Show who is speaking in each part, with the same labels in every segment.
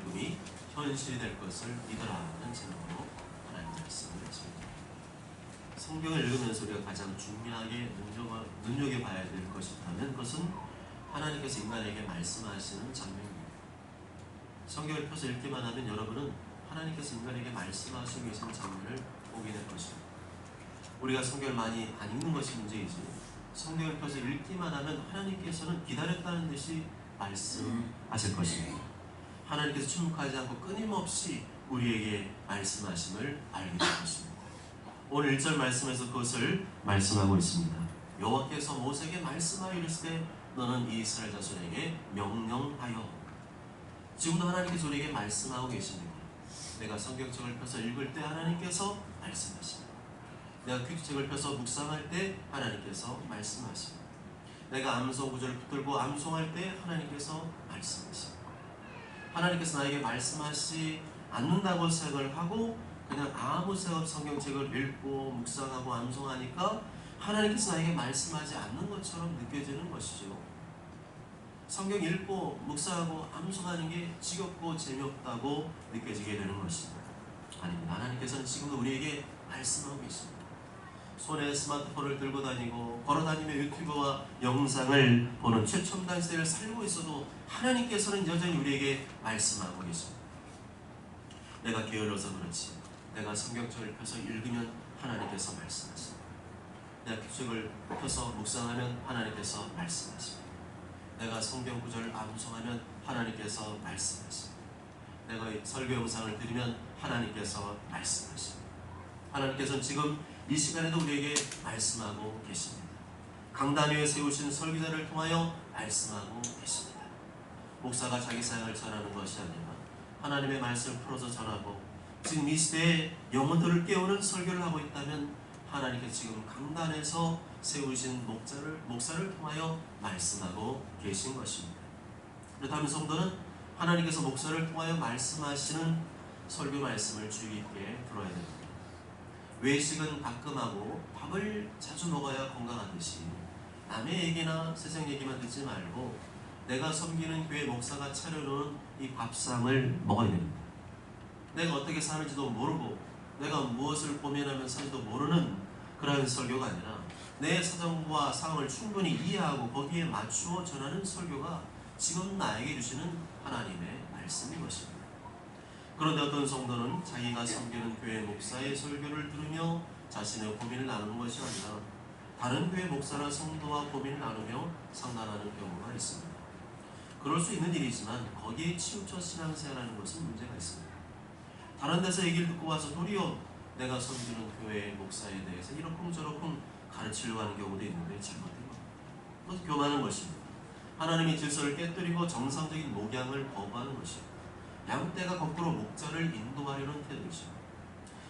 Speaker 1: 말씀이 현실이 될 것을 믿으라는 제목으로 하나님의 말씀을 드립니다. 성경을 읽으면서 우리가 가장 중요하게 눈여겨봐야 될 것이라면 그것은 하나님께서 인간에게 말씀하시는 장면입니다. 성경을 펴서 읽기만 하면 여러분은 하나님께서 인간에게 말씀하시고 계시는 장면을 보게 될 것입니다. 우리가 성경을 많이 안 읽는 것이 문제이지 성경을 펴서 읽기만 하면 하나님께서는 기다렸다는 듯이 말씀하실 것입니다. 하나님께서 침묵하지 않고 끊임없이 우리에게 말씀하심을 알게 될 것입니다. 오늘 1절 말씀에서 그것을 말씀하고 있습니다. 여호와께서 모세에게 말씀하여 이르시되 너는 이스라엘 자손에게 명령하여. 지금도 하나님께서 우리에게 말씀하고 계십니다. 내가 성경책을 펴서 읽을 때 하나님께서 말씀하십니다. 내가 큐티책을 펴서 묵상할 때 하나님께서 말씀하십니다. 내가 암송 구절을 붙들고 암송할 때 하나님께서 말씀하십니다. 하나님께서 나에게 말씀하시지 않는다고 생각을 하고 그냥 아무 생각 없이 성경책을 읽고 묵상하고 암송하니까 하나님께서 나에게 말씀하지 않는 것처럼 느껴지는 것이죠. 성경 읽고 묵상하고 암송하는 게 지겹고 재미없다고 느껴지게 되는 것입니다. 아닙니다. 하나님께서는 지금도 우리에게 말씀하고 계십니다. 손에 스마트폰을 들고 다니고 걸어다니며 유튜브와 영상을 보는 최첨단 시대를 살고 있어도 하나님께서는 여전히 우리에게 말씀하고 계십니다. 내가 게을러서 그렇지 내가 성경책을 펴서 읽으면 하나님께서 말씀하십니다. 내가 책을 펴서 묵상하면 하나님께서 말씀하십니다. 내가 성경 구절을 암송하면 하나님께서 말씀하십니다. 내가 설교 영상을 들으면 하나님께서 말씀하십니다. 하나님께서는 지금 이 시간에도 우리에게 말씀하고 계십니다. 강단 위에 세우신 설교자를 통하여 말씀하고 계십니다. 목사가 자기 사역을 전하는 것이 아니라 하나님의 말씀을 풀어서 전하고 지금 이 시대에 영혼들을 깨우는 설교를 하고 있다면 하나님께서 지금 강단에서 세우신 목사를 통하여 말씀하고 계신 것입니다. 그렇다면 성도는 하나님께서 목사를 통하여 말씀하시는 설교 말씀을 주의 깊게 들어야 됩니다. 외식은 가끔 하고 밥을 자주 먹어야 건강하듯이 남의 얘기나 세상 얘기만 듣지 말고 내가 섬기는 교회 목사가 차려놓은 이 밥상을 먹어야 됩니다. 내가 어떻게 사는지도 모르고 내가 무엇을 고민하며 사는지도 모르는 그런 설교가 아니라 내 사정과 상황을 충분히 이해하고 거기에 맞추어 전하는 설교가 지금 나에게 주시는 하나님의 말씀인 것입니다. 그런데 어떤 성도는 자기가 섬기는 교회 목사의 설교를 들으며 자신의 고민을 나누는 것이 아니라 다른 교회 목사나 성도와 고민을 나누며 상담하는 경우가 있습니다. 그럴 수 있는 일이지만 거기에 치우쳐 신앙생활하는 것은 문제가 있습니다. 다른 데서 얘기를 듣고 와서 도리어 내가 섬기는 교회 목사에 대해서 이러쿵저러쿵 가르치려고 하는 경우도 있는데 잘못된 겁니다. 그것은 교만한 것입니다. 하나님의 질서를 깨뜨리고 정상적인 목양을 거부하는 것입니다. 양떼가 거꾸로 목자를 인도하려는 태도이죠.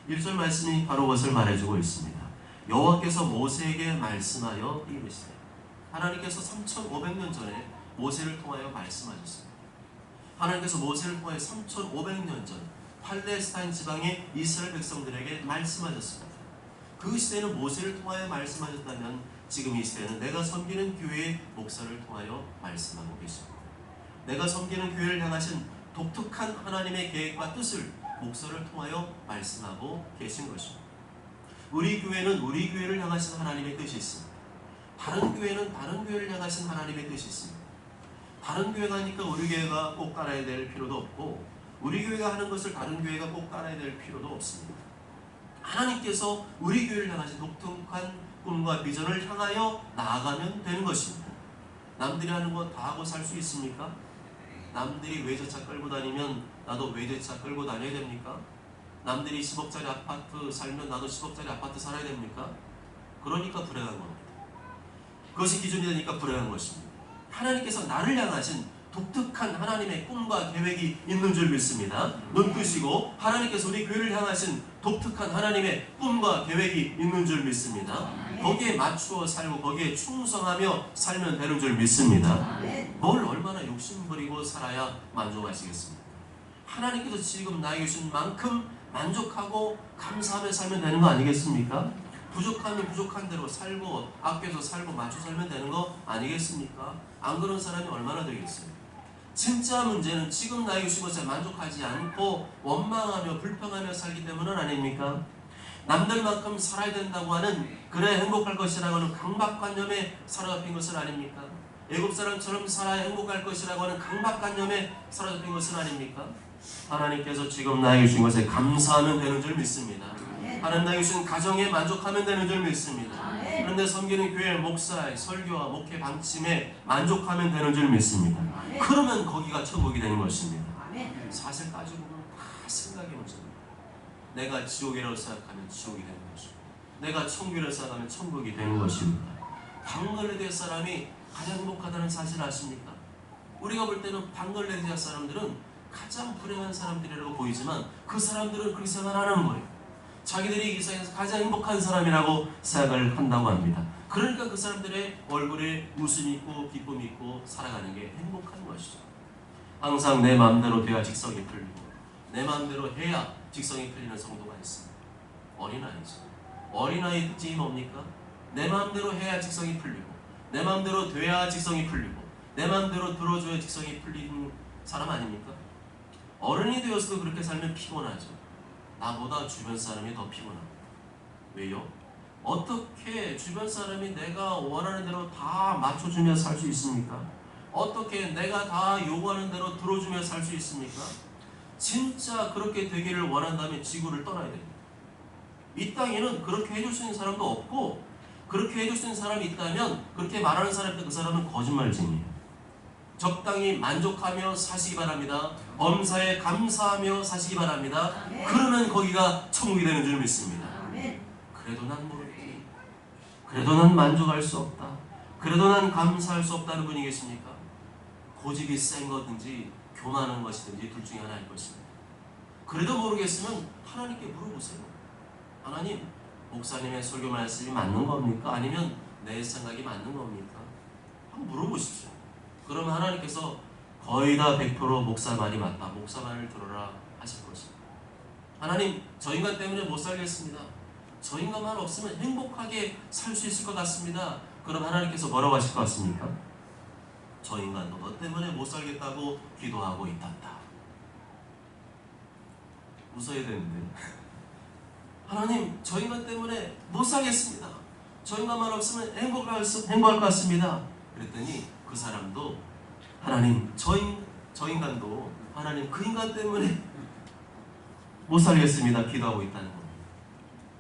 Speaker 1: 1절 말씀이 바로 그것을 말해주고 있습니다. 여호와께서 모세에게 말씀하여 이르시되 하나님께서 3500년 전에 모세를 통하여 말씀하셨습니다. 하나님께서 모세를 통하여 3500년 전 팔레스타인 지방의 이스라엘 백성들에게 말씀하셨습니다. 그 시대는 모세를 통하여 말씀하셨다면 지금 이 시대는 내가 섬기는 교회의 목사를 통하여 말씀하고 계십니다. 내가 섬기는 교회를 향하신 독특한 하나님의 계획과 뜻을 목사를 통하여 말씀하고 계신 것입니다. 우리 교회는 우리 교회를 향하신 하나님의 뜻이 있습니다. 다른 교회는 다른 교회를 향하신 하나님의 뜻이 있습니다. 다른 교회가 하니까 우리 교회가 꼭 따라야 될 필요도 없고 우리 교회가 하는 것을 다른 교회가 꼭 따라야 될 필요도 없습니다. 하나님께서 우리 교회를 향하신 독특한 꿈과 비전을 향하여 나아가면 되는 것입니다. 남들이 하는 거 다 하고 살 수 있습니까? 남들이 외제차 끌고 다니면 나도 외제차 끌고 다녀야 됩니까? 남들이 10억짜리 아파트 살면 나도 10억짜리 아파트 살아야 됩니까? 그러니까 불행한 겁니다. 그것이 기준이 되니까 불행한 것입니다. 하나님께서 나를 향하신 독특한 하나님의 꿈과 계획이 있는 줄 믿습니다. 눈 뜨시고 하나님께서 우리 교회를 향하신 독특한 하나님의 꿈과 계획이 있는 줄 믿습니다. 거기에 맞추어 살고 거기에 충성하며 살면 되는 줄 믿습니다. 뭘 얼마나 욕심부리고 살아야 만족하시겠습니까? 하나님께서 지금 나에게 주신 만큼 만족하고 감사하며 살면 되는 거 아니겠습니까? 부족하면 부족한 대로 살고 아껴서 살고 맞춰 살면 되는 거 아니겠습니까? 안 그런 사람이 얼마나 되겠어요? 진짜 문제는 지금 나에게 주신 것에 만족하지 않고 원망하며 불평하며 살기 때문은 아닙니까? 남들만큼 살아야 된다고 하는, 그래야 행복할 것이라고 하는 강박관념에 사로잡힌 것은 아닙니까? 애굽 사람처럼 살아야 행복할 것이라고 하는 강박관념에 사로잡힌 것은 아닙니까? 하나님께서 지금 나에게 주신 것에 감사하면 되는 줄 믿습니다. 하나님 나에게 주신 가정에 만족하면 되는 줄 믿습니다. 그런데 섬기는 교회 목사의 설교와 목회 방침에 만족하면 되는 줄 믿습니다. 그러면 거기가 천국이 되는 것입니다. 사실 따지고 보면 다 생각의 문제입니다. 내가 지옥이라고 생각하면 지옥이 되는 것이고, 내가 천국이라고 생각하면 천국이 되는 것입니다. 방글라데시 사람이 가장 행복하다는 사실 아십니까? 우리가 볼 때는 방글라데시 사람들은 가장 불행한 사람들이라고 보이지만 그 사람들은 그렇게 생각 안 하는 거예요. 자기들이 이 세상에서 가장 행복한 사람이라고 생각을 한다고 합니다. 그러니까 그 사람들의 얼굴에 웃음이 있고 기쁨이 있고 살아가는 게 행복한 것이죠. 항상 내 마음대로 돼야 직성이 풀리고 내 마음대로 해야 직성이 풀리는 성도가 있습니다. 어린아이죠. 어린아이의 특징이 뭡니까? 내 마음대로 해야 직성이 풀리고 내 마음대로 돼야 직성이 풀리고 내 마음대로 들어줘야 직성이 풀리는 사람 아닙니까? 어른이 되어서도 그렇게 살면 피곤하죠. 나보다 주변 사람이 더 피곤합니다. 왜요? 어떻게 주변 사람이 내가 원하는 대로 다 맞춰주며 살 수 있습니까? 어떻게 내가 다 요구하는 대로 들어주며 살 수 있습니까? 진짜 그렇게 되기를 원한다면 지구를 떠나야 됩니다. 이 땅에는 그렇게 해줄 수 있는 사람도 없고, 그렇게 해줄 수 있는 사람이 있다면 그렇게 말하는 사람인데 그 사람은 거짓말쟁이에요. 적당히 만족하며 사시기 바랍니다. 범사에 감사하며 사시기 바랍니다. 그러면 거기가 천국이 되는 줄 믿습니다. 그래도 난 모르겠니? 그래도 난 만족할 수 없다. 그래도 난 감사할 수 없다는 분이 계십니까? 고집이 센 거든지 교만한 것이든지 둘 중에 하나일 것입니다. 그래도 모르겠으면 하나님께 물어보세요. 하나님, 목사님의 설교 말씀이 맞는 겁니까? 아니면 내 생각이 맞는 겁니까? 한번 물어보십시오. 그러면 하나님께서 거의 다 100% 목사 말이 맞다, 목사 말을 들어라 하실 것입니다. 하나님, 저 인간 때문에 못 살겠습니다. 저 인간만 없으면 행복하게 살 수 있을 것 같습니다. 그럼 하나님께서 뭐라고 하실 것 같습니까? 저 인간도 너 때문에 못 살겠다고 기도하고 있단다. 웃어야 되는데 하나님, 저 인간 때문에 못 살겠습니다. 저 인간만 없으면 행복할 것 같습니다. 그랬더니 그 사람도 하나님, 저 인간도 하나님 그 인간 때문에 못 살겠습니다 기도하고 있다는 겁니다.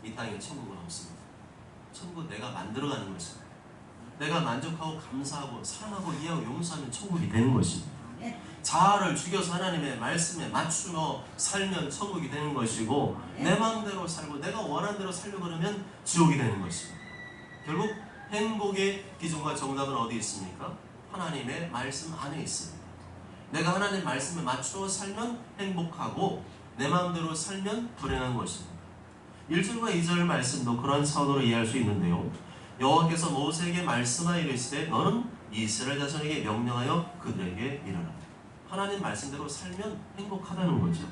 Speaker 1: 이 땅에 천국은 없습니다. 천국은 내가 만들어가는 것입니다. 내가 만족하고 감사하고 사랑하고 이해하고 용서하면 천국이 되는 것입니다. 자아를 죽여서 하나님의 말씀에 맞추며 살면 천국이 되는 것이고, 내 마음대로 살고 내가 원하는 대로 살려고 그러면 지옥이 되는 것입니다. 결국 행복의 기준과 정답은 어디 있습니까? 하나님의 말씀 안에 있습니다. 내가 하나님의 말씀에 맞추어 살면 행복하고 내 마음대로 살면 불행한 것입니다. 1절과 2절 말씀도 그런 차원으로 이해할 수 있는데요. 여호와께서 모세에게 말씀하여 이르시되 너는 이스라엘 자손에게 명령하여 그들에게 이르라. 하나님 말씀대로 살면 행복하다는 거죠.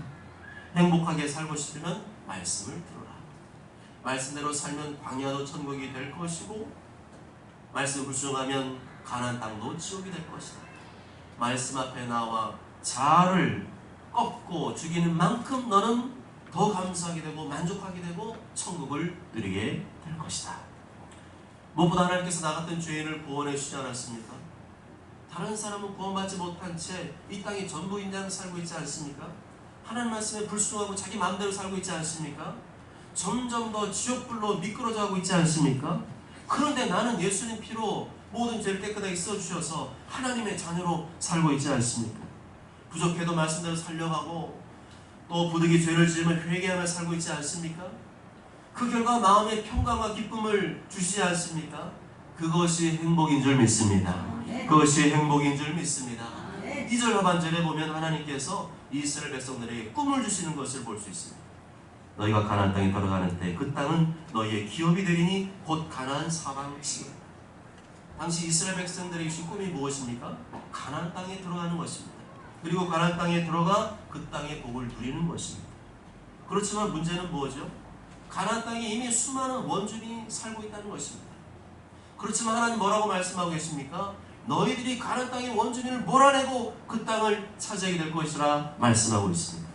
Speaker 1: 행복하게 살고 싶으면 말씀을 들어라. 말씀대로 살면 광야도 천국이 될 것이고, 말씀을 불순종하면 가나안 땅도 지옥이 될 것이다. 말씀 앞에 나와 자아를 꺾고 죽이는 만큼 너는 더 감사하게 되고 만족하게 되고 천국을 누리게 될 것이다. 무엇보다 하나님께서 나 같은 죄인을 구원해 주지 않았습니까? 다른 사람은 구원받지 못한 채 이 땅에 전부인 양 살고 있지 않습니까? 하나님 말씀에 불순종하고 자기 마음대로 살고 있지 않습니까? 점점 더 지옥불로 미끄러져가고 있지 않습니까? 그런데 나는 예수님 피로 모든 죄를 깨끗하게 써주셔서 하나님의 자녀로 살고 있지 않습니까? 부족해도 말씀대로 살려가고 또 부득이 죄를 지으면 회개하며 살고 있지 않습니까? 그 결과 마음의 평강과 기쁨을 주시지 않습니까? 그것이 행복인 줄 믿습니다. 그것이 행복인 줄 믿습니다. 2절 하반절에 보면 하나님께서 이스라엘 백성들에게 꿈을 주시는 것을 볼 수 있습니다. 너희가 가나안 땅에 들어가는 때 그 땅은 너희의 기업이 되리니 곧 가나안 사방 지역. 당시 이스라엘 백성들에게 주신 꿈이 무엇입니까? 가나안 땅에 들어가는 것입니다. 그리고 가나안 땅에 들어가 그 땅의 복을 누리는 것입니다. 그렇지만 문제는 뭐죠? 가나안 땅에 이미 수많은 원주민이 살고 있다는 것입니다. 그렇지만 하나님 뭐라고 말씀하고 계십니까? 너희들이 가나안 땅의 원주민을 몰아내고 그 땅을 차지하게 될 것이라 말씀하고 있습니다.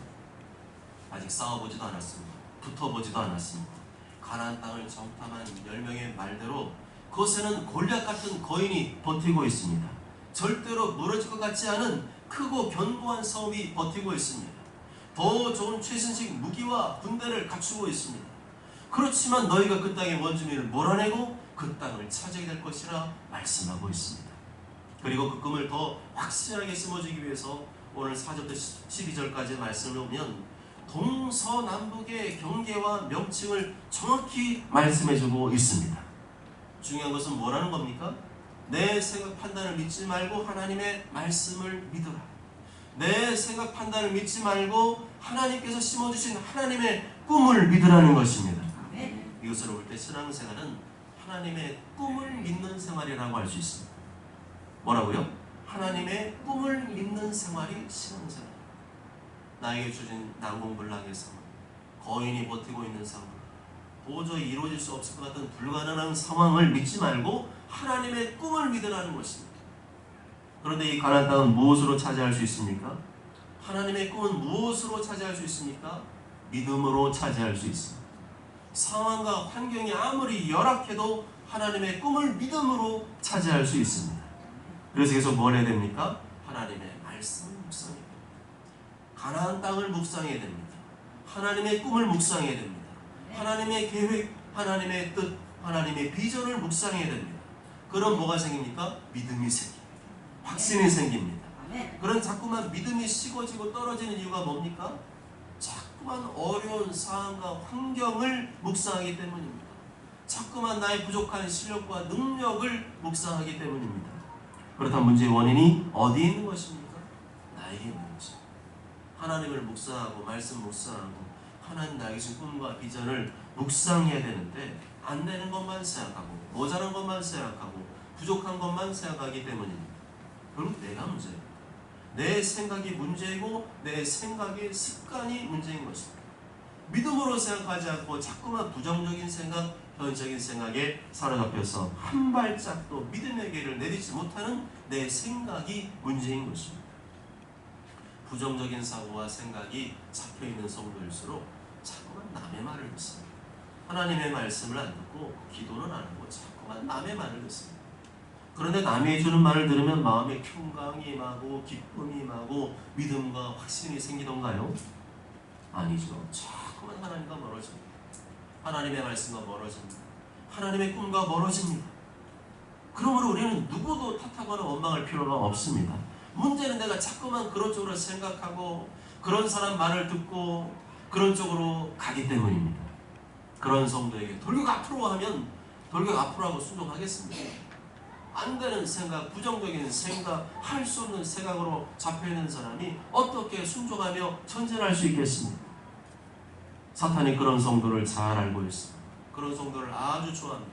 Speaker 1: 아직 싸워보지도 않았습니다. 붙어보지도 않았습니다. 가나안 땅을 정탐한 10명의 말대로 그곳에는 골리앗 같은 거인이 버티고 있습니다. 절대로 무너질 것 같지 않은 크고 견고한 성읍이 버티고 있습니다. 더 좋은 최신식 무기와 군대를 갖추고 있습니다. 그렇지만 너희가 그 땅의 원주민을 몰아내고 그 땅을 차지하게 될 것이라 말씀하고 있습니다. 그리고 그 꿈을 더 확실하게 심어주기 위해서 오늘 4절부터 12절까지 말씀을 보면 동서남북의 경계와 명칭을 정확히 말씀해주고 있습니다. 중요한 것은 뭐라는 겁니까? 내 생각 판단을 믿지 말고 하나님의 말씀을 믿어라. 내 생각 판단을 믿지 말고 하나님께서 심어주신 하나님의 꿈을 믿으라는 것입니다. 이것으로 볼 때 신앙생활은 하나님의 꿈을 믿는 생활이라고 할 수 있습니다. 뭐라고요? 하나님의 꿈을 믿는 생활이 신앙생활. 나에게 주신 난공불락의 상황, 거인이 버티고 있는 상황, 도저히 이루어질 수 없을 것 같은 불가능한 상황을 믿지 말고 하나님의 꿈을 믿으라는 것입니다. 그런데 이 가나안 땅은 무엇으로 차지할 수 있습니까? 하나님의 꿈은 무엇으로 차지할 수 있습니까? 믿음으로 차지할 수 있습니다. 상황과 환경이 아무리 열악해도 하나님의 꿈을 믿음으로 차지할 수 있습니다. 그래서 계속 뭘 해야 됩니까? 하나님의 말씀을 묵상해야 됩니다. 가나안 땅을 묵상해야 됩니다. 하나님의 꿈을 묵상해야 됩니다. 하나님의 계획, 하나님의 뜻, 하나님의 비전을 묵상해야 됩니다. 그럼 뭐가 생깁니까? 믿음이 생깁니다. 확신이 생깁니다. 그런 자꾸만 믿음이 식어지고 떨어지는 이유가 뭡니까? 자꾸만 어려운 상황과 환경을 묵상하기 때문입니다. 자꾸만 나의 부족한 실력과 능력을 묵상하기 때문입니다. 그렇다면 문제의 원인이 어디에 있는 것입니까? 나에게 있는 것입니다. 하나님을 묵상하고 말씀 묵상하고 하나님 나에게 주신 꿈과 비전을 묵상해야 되는데 안 되는 것만 생각하고 모자란 것만 생각하고 부족한 것만 생각하기 때문입니다. 결국 내가 문제입니다. 내 생각이 문제이고 내 생각의 습관이 문제인 것입니다. 믿음으로 생각하지 않고 자꾸만 부정적인 생각, 현실적인 생각에 사로잡혀서 한 발짝도 믿음의 길을 내딛지 못하는 내 생각이 문제인 것입니다. 부정적인 사고와 생각이 잡혀있는 성도일수록 자꾸만 남의 말을 듣습니다. 하나님의 말씀을 안 듣고 기도는 안 하고 자꾸만 남의 말을 듣습니다. 그런데 남이 해주는 말을 들으면 마음에 평강이 임하고 기쁨이 임하고 믿음과 확신이 생기던가요? 아니죠. 자꾸만 하나님과 멀어집니다. 하나님의 말씀과 멀어집니다. 하나님의 꿈과 멀어집니다. 그러므로 우리는 누구도 탓하거나 원망할 필요가 없습니다. 문제는 내가 자꾸만 그런 쪽으로 생각하고 그런 사람 말을 듣고 그런 쪽으로 가기 때문입니다. 그런 성도에게 돌격 앞으로 하면 돌격 앞으로 하고 순종하겠습니다. 안 되는 생각, 부정적인 생각, 할 수 없는 생각으로 잡혀있는 사람이 어떻게 순종하며 전진할 수 있겠습니까? 사탄이 그런 성도를 잘 알고 있습니다. 그런 성도를 아주 좋아합니다.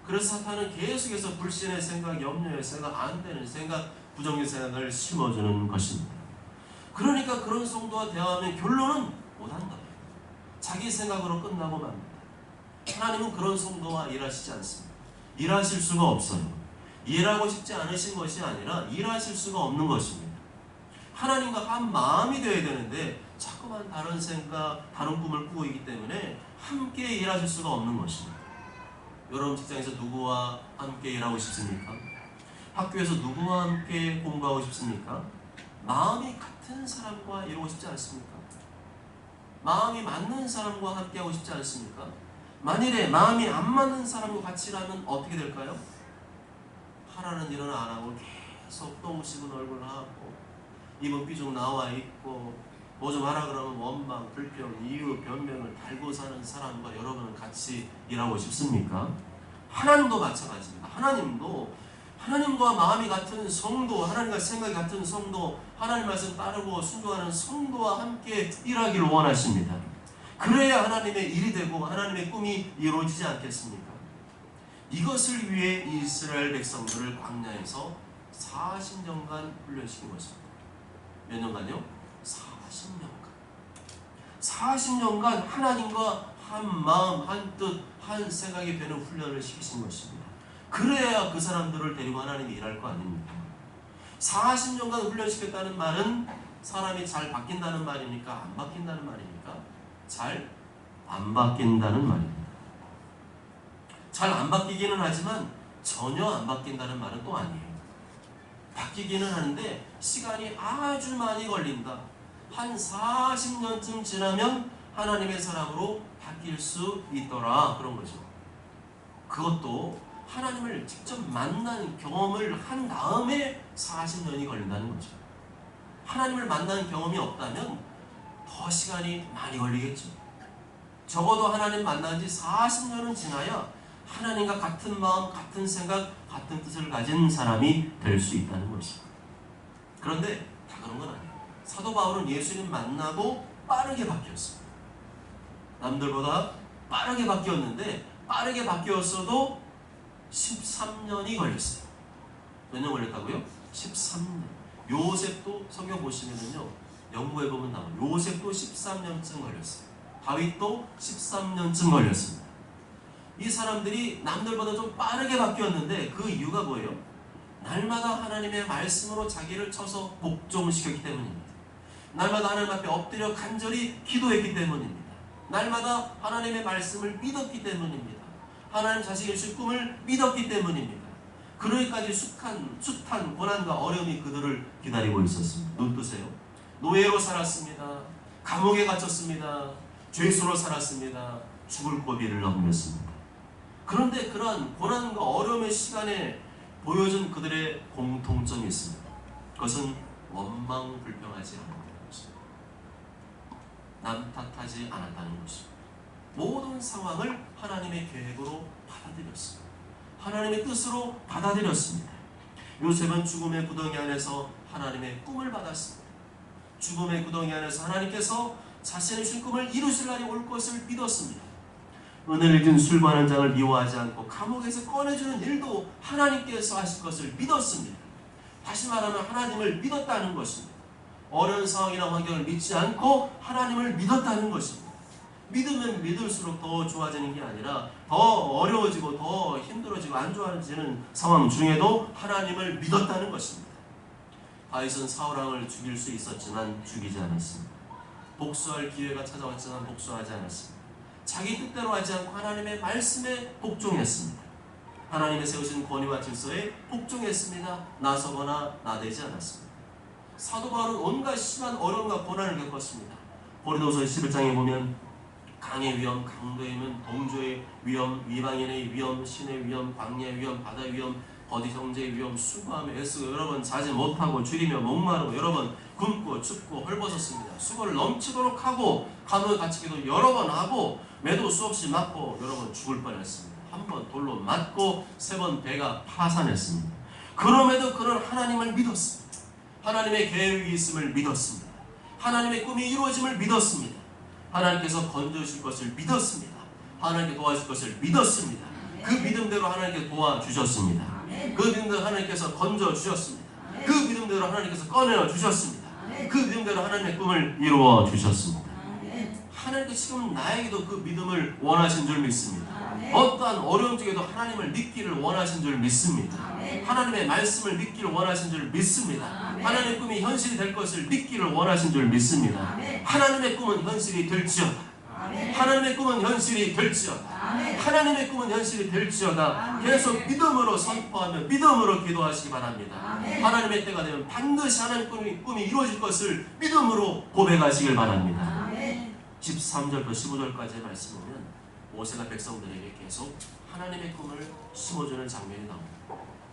Speaker 1: 그래서 사탄은 계속해서 불신의 생각, 염려의 생각, 안 되는 생각, 부정적인 생각을 심어주는 것입니다. 그러니까 그런 성도와 대화하면 결론은 못한다. 자기 생각으로 끝나고 맙니다. 하나님은 그런 성도와 일하시지 않습니다. 일하실 수가 없어요. 일하고 싶지 않으신 것이 아니라 일하실 수가 없는 것입니다. 하나님과 한 마음이 되어야 되는데 자꾸만 다른 생각, 다른 꿈을 꾸고 있기 때문에 함께 일하실 수가 없는 것입니다. 여러분 직장에서 누구와 함께 일하고 싶습니까? 학교에서 누구와 함께 공부하고 싶습니까? 마음이 같은 사람과 이루고 싶지 않습니까? 마음이 맞는 사람과 함께 하고 싶지 않습니까? 만일에 마음이 안 맞는 사람과 같이 일하면 어떻게 될까요? 하라는 일은 안 하고 계속 똥 씹은 얼굴 하고 입은 삐죽 나와 있고 뭐 좀 하라 그러면 원망, 불평, 이유, 변명을 달고 사는 사람과 여러분은 같이 일하고 싶습니까? 하나님도 마찬가지입니다. 하나님과 마음이 같은 성도, 하나님과 생각이 같은 성도, 하나님 말씀 따르고 순종하는 성도와 함께 일하기를 원하십니다. 그래야 하나님의 일이 되고 하나님의 꿈이 이루어지지 않겠습니까? 이것을 위해 이스라엘 백성들을 광야에서 40년간 훈련시킨 것입니다. 몇 년간요? 40년간. 40년간 하나님과 한 마음, 한 뜻, 한 생각이 되는 훈련을 시키신 것입니다. 그래야 그 사람들을 데리고 하나님이 일할 거 아닙니까? 40년간 훈련시켰다는 말은 사람이 잘 바뀐다는 말입니까? 안 바뀐다는 말입니까? 잘 안 바뀐다는 말입니다. 잘 안 바뀌기는 하지만 전혀 안 바뀐다는 말은 또 아니에요. 바뀌기는 하는데 시간이 아주 많이 걸린다. 한 40년쯤 지나면 하나님의 사람으로 바뀔 수 있더라. 그런 거죠. 그것도 하나님을 직접 만난 경험을 한 다음에 40년이 걸린다는 거죠. 하나님을 만난 경험이 없다면 더 시간이 많이 걸리겠죠. 적어도 하나님 만난 지 40년은 지나야 하나님과 같은 마음, 같은 생각, 같은 뜻을 가진 사람이 될 수 있다는 것입니다. 그런데 다 그런 건 아니에요. 사도 바울은 예수님 만나고 빠르게 바뀌었습니다. 남들보다 빠르게 바뀌었는데 빠르게 바뀌었어도 13년이 걸렸어요. 몇 년 걸렸다고요? 13년. 요셉도 성경 보시면은요, 연구해보면 나와요. 요셉도 13년쯤 걸렸어요. 다윗도 13년쯤 걸렸습니다. 이 사람들이 남들보다 좀 빠르게 바뀌었는데 그 이유가 뭐예요? 날마다 하나님의 말씀으로 자기를 쳐서 복종시켰기 때문입니다. 날마다 하나님 앞에 엎드려 간절히 기도했기 때문입니다. 날마다 하나님의 말씀을 믿었기 때문입니다. 하나님 자신의 주신 꿈을 믿었기 때문입니다. 그러기까지 숱한 고난과 어려움이 그들을 기다리고 있었습니다. 눈 뜨세요. 노예로 살았습니다. 감옥에 갇혔습니다. 죄수로 살았습니다. 죽을 고비를 넘겼습니다. 그런데 그러한 고난과 어려움의 시간에 보여준 그들의 공통점이 있습니다. 그것은 원망불평하지 않았다는 것입니다. 남 탓하지 않았다는 것입니다. 모든 상황을 하나님의 계획으로 받아들였습니다. 하나님의 뜻으로 받아들였습니다. 요셉은 죽음의 구덩이 안에서 하나님의 꿈을 받았습니다. 죽음의 구덩이 안에서 하나님께서 자신의 주신 꿈을 이루실 날이 올 것을 믿었습니다. 은혜를 준 술과 한 잔을 미워하지 않고 감옥에서 꺼내주는 일도 하나님께서 하실 것을 믿었습니다. 다시 말하면 하나님을 믿었다는 것입니다. 어려운 상황이나 환경을 믿지 않고 하나님을 믿었다는 것입니다. 믿으면 믿을수록 더 좋아지는 게 아니라 더 어려워지고 더 힘들어지고 안 좋아지는 상황 중에도 하나님을 믿었다는 것입니다. 다윗은 사울왕을 죽일 수 있었지만 죽이지 않았습니다. 복수할 기회가 찾아왔지만 복수하지 않았습니다. 자기 뜻대로 하지 않고 하나님의 말씀에 복종했습니다. 하나님의 세우신 권위와 질서에 복종했습니다. 나서거나 나대지 않았습니다. 사도 바울은 온갖 심한 어려움과 고난을 겪었습니다. 고린도서 11장에 보면 강의 위험, 강도의 위험, 동조의 위험, 이방인의 위험, 신의 위험, 광야의 위험, 바다의 위험, 거짓 형제의 위험, 수고하며 애쓰고 여러 번 자지 못하고 줄이며 목마르고 여러 번 굶고 춥고 헐벗었습니다. 수고를 넘치도록 하고 감옥에 갇히기도 여러 번 하고 매도 수없이 맞고 여러 번 죽을 뻔했습니다. 한 번 돌로 맞고 3번 배가 파산했습니다. 그럼에도 그는 하나님을 믿었습니다. 하나님의 계획이 있음을 믿었습니다. 하나님의 꿈이 이루어짐을 믿었습니다. 하나님께서 건져주실 것을 믿었습니다. 하나님께 도와줄 것을 믿었습니다. 그 믿음대로 하나님께 도와주셨습니다. 그 믿음대로 하나님께서 건져주셨습니다. 그 믿음대로 하나님께서 꺼내주셨습니다. 그 믿음대로 하나님의 꿈을 이루어주셨습니다. 하나님께 지금 나에게도 그 믿음을 원하신 줄 믿습니다. 어떠한 어려움 중에도 하나님을 믿기를 원하신 줄 믿습니다. 하나님의 말씀을 믿기를 원하신 줄 믿습니다. 하나님의 꿈이 현실이 될 것을 믿기를 원하신 줄 믿습니다. 하나님의 꿈은 현실이 될지어다. 하나님의 꿈은 현실이 될지어다. 하나님의 꿈은 현실이 될지어다. 계속 믿음으로 선포하며 믿음으로 기도하시기 바랍니다. 하나님의 때가 되면 반드시 하나님의 꿈이 이루어질 것을 믿음으로 고백하시길 바랍니다. 13절부터 15절까지의 말씀 보면 모세가 백성들에게 계속 하나님의 꿈을 심어주는 장면이 나옵니다.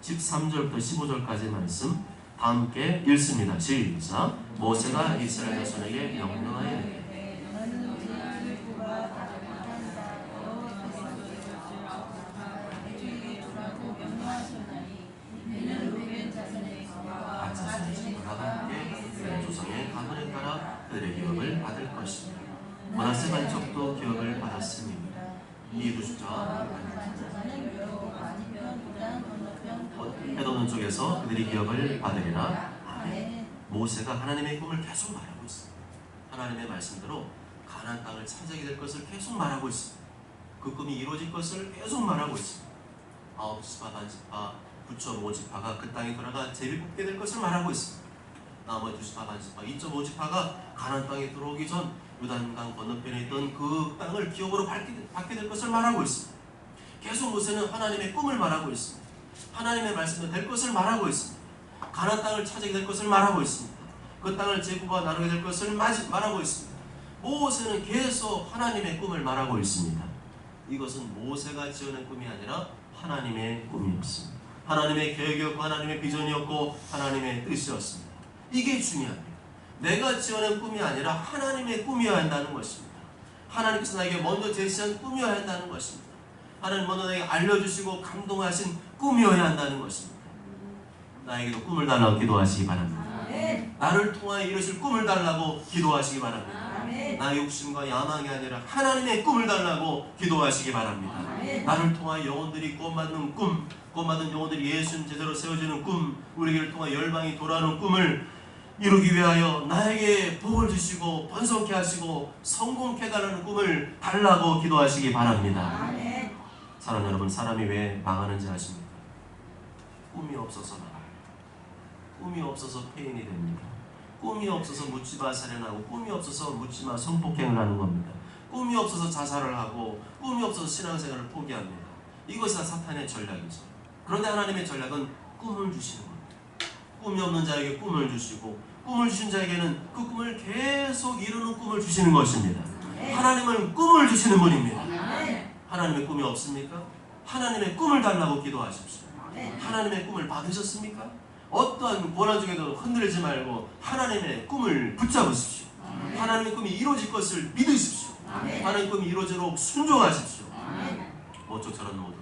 Speaker 1: 13절부터 15절까지의 말씀 다 함께 읽습니다. 시작. 모세가 이스라엘 자손에게 명령하여 조상의 가문에 따라 그들의 기업을 받을 것입니다. 므낫세 반쪽도 기업을 받았습니다. 이 부족자 해돋는 쪽에서 그들이 기업을 받으리라. 아멘. 모세가 하나님의 꿈을 계속 말하고 있습니다. 하나님의 말씀대로 가나안 땅을 차지하게 될 것을 계속 말하고 있습니다. 그 꿈이 이루어질 것을 계속 말하고 있습니다. 9지파, 반지파, 9.5지파가 그 땅에 들어가 제비 뽑게 될 것을 말하고 있습니다. 나머지 2지파, 반지파, 2.5지파가 가나안 땅에 들어오기 전 요단강 건너편에 있던 그 땅을 기업으로 받게 될 것을 말하고 있습니다. 계속 모세는 하나님의 꿈을 말하고 있습니다. 하나님의 말씀대로 될 것을 말하고 있습니다. 가나안 땅을 차지하게 될 것을 말하고 있습니다. 그 땅을 제국과 나누게 될 것을 말하고 있습니다. 모세는 계속 하나님의 꿈을 말하고 있습니다. 이것은 모세가 지어낸 꿈이 아니라 하나님의 꿈이었습니다. 하나님의 계획이었고 하나님의 비전이었고 하나님의 뜻이었습니다. 이게 중요합니다. 내가 지어낸 꿈이 아니라 하나님의 꿈이어야 한다는 것입니다. 하나님께서 나에게 먼저 제시한 꿈이어야 한다는 것입니다. 하나님 먼저 나에게 알려주시고 감동하신 꿈이어야 한다는 것입니다. 나에게도 꿈을 달라고 기도하시기 바랍니다. 나를 통하여 이루실 꿈을 달라고 기도하시기 바랍니다. 나의 욕심과 야망이 아니라 하나님의 꿈을 달라고 기도하시기 바랍니다. 나를 통하여 영혼들이 구원받는 꿈, 구원받은 영혼들이 예수님 제대로 세워지는 꿈, 우리를 통하여 열방이 돌아오는 꿈을 이루기 위하여 나에게 복을 주시고 번성케 하시고 성공케 해달라는 꿈을 달라고 기도하시기 바랍니다. 사랑하는 여러분, 사람이 왜 망하는지 아십니까? 꿈이 없어서 망합니다. 꿈이 없어서 폐인이 됩니다. 꿈이 없어서 묻지마 살인하고, 꿈이 없어서 묻지마 성폭행을 하는 겁니다. 꿈이 없어서 자살을 하고, 꿈이 없어서 신앙생활을 포기합니다. 이것이 다 사탄의 전략이죠. 그런데 하나님의 전략은 꿈을 주시는 겁니다. 꿈이 없는 자에게 꿈을 주시고, 꿈을 주신 자에게는 그 꿈을 계속 이루는 꿈을 주시는 것입니다. 하나님은 꿈을 주시는 분입니다. 하나님의 꿈이 없습니까? 하나님의 꿈을 달라고 기도하십시오. 하나님의 꿈을 받으셨습니까? 어떠한 고난 중에도 흔들리지 말고 하나님의 꿈을 붙잡으십시오. 하나님의 꿈이 이루어질 것을 믿으십시오. 하나님의 꿈이 이루어지도록 순종하십시오. 모처럼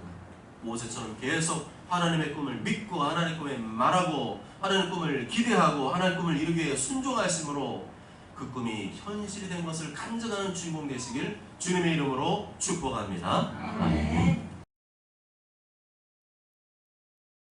Speaker 1: 모세처럼 계속 하나님의 꿈을 믿고 하나님의 꿈에 말하고 하나님의 꿈을 기대하고 하나님의 꿈을 이루기 위해 순종하심으로 그 꿈이 현실이 된 것을 간증하는 주인공 되시길 주님의 이름으로 축복합니다. 아멘.